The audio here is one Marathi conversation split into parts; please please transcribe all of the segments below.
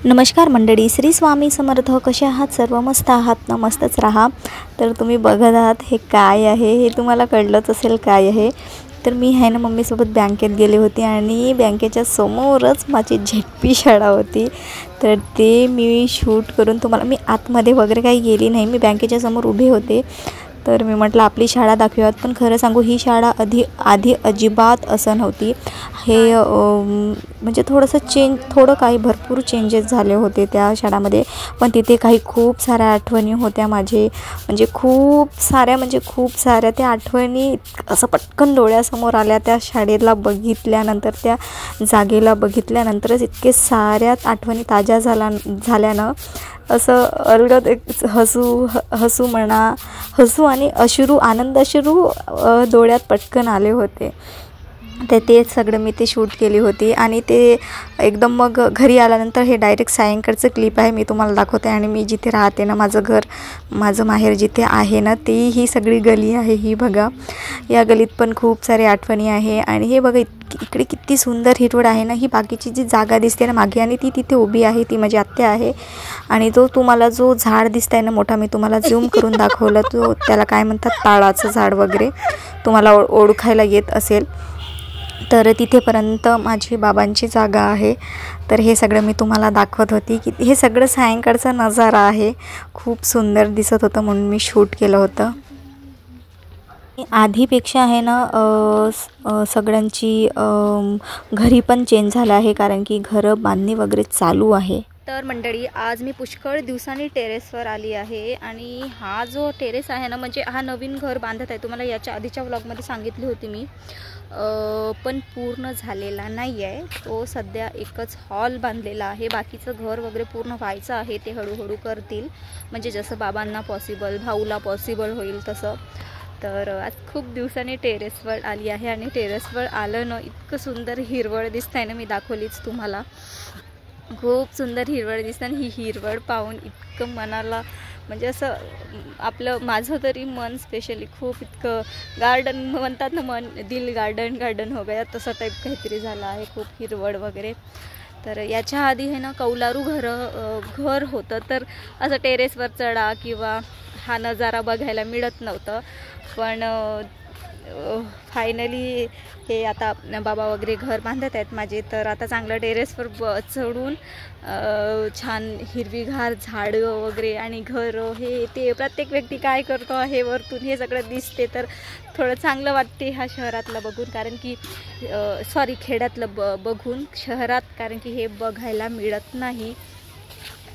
नमस्कार मंडळी, श्री स्वामी समर्थ. कसे आहात सर्व? मस्त आहात ना? मस्तच राहा. तर तुम्ही बघत आहात हे काय आहे, हे तुम्हाला कळलंच असेल काय आहे. तर मी आहे ना मम्मीसोबत बँकेत गेले होते आणि बँकेच्या समोरच माझी झेडपी शाळा होती. तर ते मी शूट करून तुम्हाला, मी आतमध्ये वगैरे काही गेली नाही, मी बँकेच्या समोर उभे होते. तर मी म्हटलं आपली शाळा दाखवूयात. पण खरं सांगू, ही शाळा आधी अजिबात असं नव्हती. हे म्हणजे थोडं काही भरपूर चेंजेस झाले होते त्या शाळेमध्ये. पण तिथे काही खूप साऱ्या आठवणी होत्या म्हणजे खूप साऱ्या त्या आठवणी असं पटकन डोळ्यासमोर आल्या. त्या शाळेला बघितल्यानंतर, त्या जागेला बघितल्यानंतरच इतके साऱ्या आठवणी ताज्या झाल्यानं असं अलगद एक हसू आणि आनंद अश्रू डोळ्यात पटकन आले होते. ते सगळं मी शूट केली होती. आणि ते एकदम मग घरी आल्यानंतर हे डायरेक्ट सायंकाळचं क्लिप आहे, मी तुम्हाला दाखवते. आणि मी जिथे राहते ना, माझं माहेर जिथे आहे ना, ही सगळी गली आहे. ही बघा, या गलीत पण खूप सारे आठवणी आहे. आणि हे बघा इकडे किती सुंदर हिरवळ आहे ना. ही बाकीची जी जागा दिसते ना मागे, आणि ती तिथे उभी आहे, ती माझी आत्या आहे. आणि तुम्हाला जो झाड दिसत आहे ना मोठा, मी तुम्हाला झूम करून दाखवलं, त्याला काय म्हणतात, ताळाचं झाड वगैरे तुम्हाला ओळखायला येत असेल. तर तिथेपर्यंत माझी बाबांची जागा आहे. तर हे सगळं मी तुम्हाला दाखवत होती की हे सगळं सायंकाळचा नजारा आहे. खूप सुंदर दिसत होतं म्हणून मी शूट केलं होतं. आधीपेक्षा आहे ना सगळ्यांची घरी पण चेंज झालं आहे, कारण की घरं बांधणी वगैरे चालू आहे. तर मंडळी, आज मी पुष्कळ दिवसांनी टेरेसवर आली आहे. आणि हा जो टेरेस आहे ना, म्हणजे हा नवीन घर बांधत आहे. तुम्हाला याच्या आधीच्या व्लॉगमध्ये सांगितली होती मी, पण पूर्ण झालेला नाही आहे. तो सध्या एकच हॉल बांधलेला आहे. बाकीचं घर वगैरे पूर्ण व्हायचं आहे. ते हळूहळू करतील, म्हणजे जसं बाबांना पॉसिबल, भाऊला पॉसिबल होईल तसं. तर आज खूप दिवसांनी टेरेसवर आली आहे. आणि टेरेसवर आलं ना, इतकं सुंदर हिरवळ दिसत आहे ना, मी दाखवलीच तुम्हाला. खूप सुंदर हिरवळ दिसते. आणि ही हिरवळ पाहून इतकं मनाला, म्हणजे असं माझं तरी मन स्पेशली खूप इतकं गार्डन म्हणतात ना, दिल गार्डन हो गया, तसं टाईप काहीतरी झालं आहे. खूप हिरवळ वगैरे. तर याच्या आधी आहे ना कौलारू घर होतं. तर असं टेरेसवर चढा किंवा हा नजारा बघायला मिळत नव्हतं. पण फायनली हे आता बाबा वगैरे घर बांधत आहेत माझे. तर आता चांगलं टेरेसवर चढून छान हिरवीगार झाडं वगैरे आणि घरं, हे ते प्रत्येक व्यक्ती काय करतो आहे वरतून हे सगळं दिसते. तर थोडं चांगलं वाटते ह्या शहरातलं बघून, कारण की खेड्यातलं बघून शहरात, कारण की हे बघायला मिळत नाही.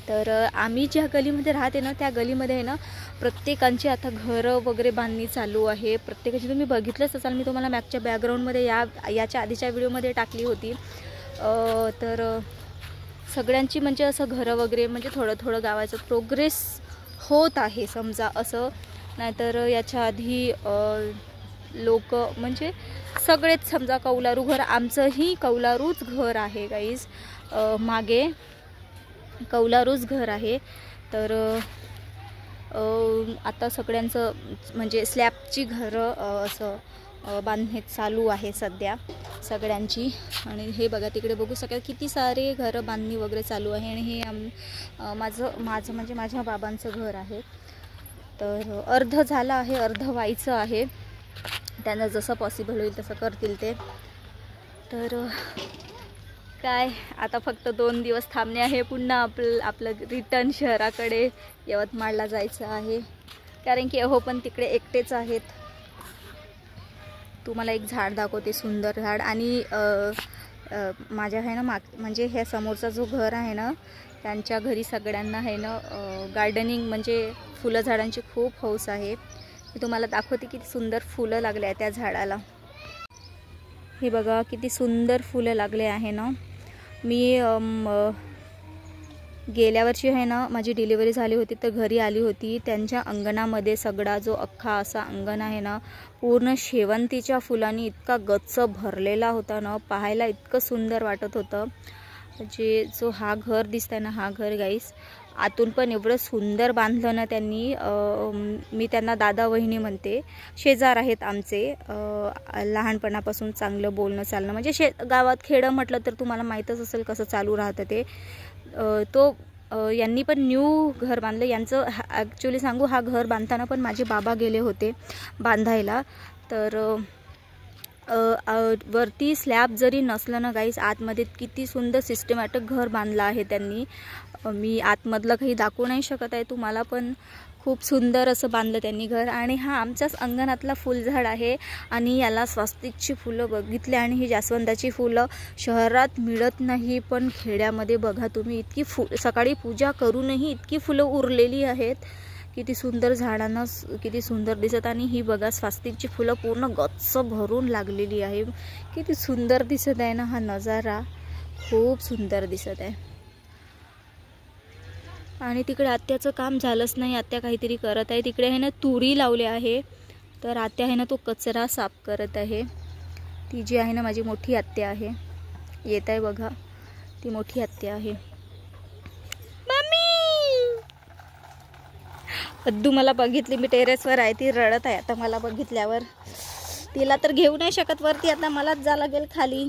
तर आम्ही ज्या गलीमध्ये राहते ना, त्या गलीमध्ये आहे ना प्रत्येकांची आता घरं वगैरे बांधणी चालू आहे. प्रत्येकाची तुम्ही बघितलंच असाल, मी तुम्हाला मॅगच्या बॅकग्राऊंडमध्ये याच्या आधीच्या व्हिडिओमध्ये टाकली होती. तर सगळ्यांची म्हणजे असं घरं वगैरे, म्हणजे थोडं गावाचं प्रोग्रेस होत आहे समजा असं. नाहीतर याच्या आधी लोक म्हणजे सगळेच समजा कौलारू घर, आमचंही कौलारूच घर आहे गाईज, मागे कौलारूच घर आहे. तर आता सगळ्यांचं म्हणजे स्लॅबची घरं असं बांधणे चालू आहे सध्या सगळ्यांची. आणि हे बघा तिकडे बघू सगळ्या किती सारे घरं बांधणी वगैरे चालू आहे. आणि हे माझं म्हणजे माझ्या बाबांचं घर आहे. तर अर्ध झालं आहे, अर्ध व्हायचं आहे. त्यांना जसं पॉसिबल होईल तसं करतील ते. तर काय, आता फक्त 2 दिवस थांबणे आहे. पुन्हा आपलं रिटर्न शहराकडे यवतमाळला जायचं आहे, कारण की पण तिकडे एकटेच आहेत. तुम्हाला एक झाड दाखवते, सुंदर झाड. आणि माझ्या आहे ना म्हणजे ह्या समोरचा जो घर आहे ना, त्यांच्या घरी सगळ्यांना आहे ना गार्डनिंग म्हणजे फुलं झाडांची खूप हौस आहे. मी तुम्हाला दाखवते किती सुंदर फुलं लागले आहे त्या झाडाला. हे बघा किती सुंदर फुलं लागले आहे ना. मी गेल्या वर्षी आहे ना माझी डिलिव्हरी झाली होती, तर घरी आली होती. त्यांच्या अंगणामध्ये सगळा जो अख्खा असा अंगण आहे ना, पूर्ण शेवंतीच्या फुलांनी इतका गच्च भरलेला होता ना, पाहायला इतकं सुंदर वाटत होतं. जो हा घर दिसतंय ना, हा घर गाईस आतून पण एवढं सुंदर बांधलं ना त्यांनी. मी त्यांना दादा वहिनी म्हणते, शेजार आहेत आमचे. लहानपणापासून चांगलं बोलणं चालणं, म्हणजे गावात खेडं म्हटलं तर तुम्हाला माहीतच असेल कसं चालू राहतं ते. यांनी पण न्यू घर बांधलं. यांचं ॲक्च्युली सांगू, हा घर बांधताना पण माझे बाबा गेले होते बांधायला. तर वरती स्लॅब जरी नसलं ना गाईस, आतमध्ये किती सुंदर सिस्टमॅटिक घर बांधलं आहे त्यांनी. मी आतमधलं काही दाखवू नाही शकत आहे तुम्हाला, पण खूप सुंदर असं बांधलं त्यांनी घर. आणि हा आमच्याच अंगणातला फुलझाड आहे आणि याला स्वस्तिकची फुलं बघितले. आणि ही जास्वंदाची फुलं शहरात मिळत नाही, पण खेड्यामध्ये बघा तुम्ही इतकी सकाळी पूजा करूनही इतकी फुलं उरलेली आहेत. किती सुंदर झाडांना किती सुंदर दिसत. आणि ही बघा स्वस्तिकची फुलं पूर्ण गच्च भरून लागलेली आहे. किती सुंदर दिसत आहे ना हा नजारा, खूप सुंदर दिसत आहे. आणि तिकडे आत्याचं काम झालंच नाही, आत्या काहीतरी करत आहे. तिकडे आहे ना तुरी लावले आहे, तर आत्या आहे ना तो कचरा साफ करत आहे. ती जी आहे ना माझी मोठी आत्या आहे, येत आहे बघा, ती मोठी आत्या आहे. अद्दू मला बघितली, मी टेरेसवर आहे, ती रडत आहे आता मला बघितल्यावर. तिला तर घेऊ नाही शकत वरती, आता मलाच जा लागेल खाली.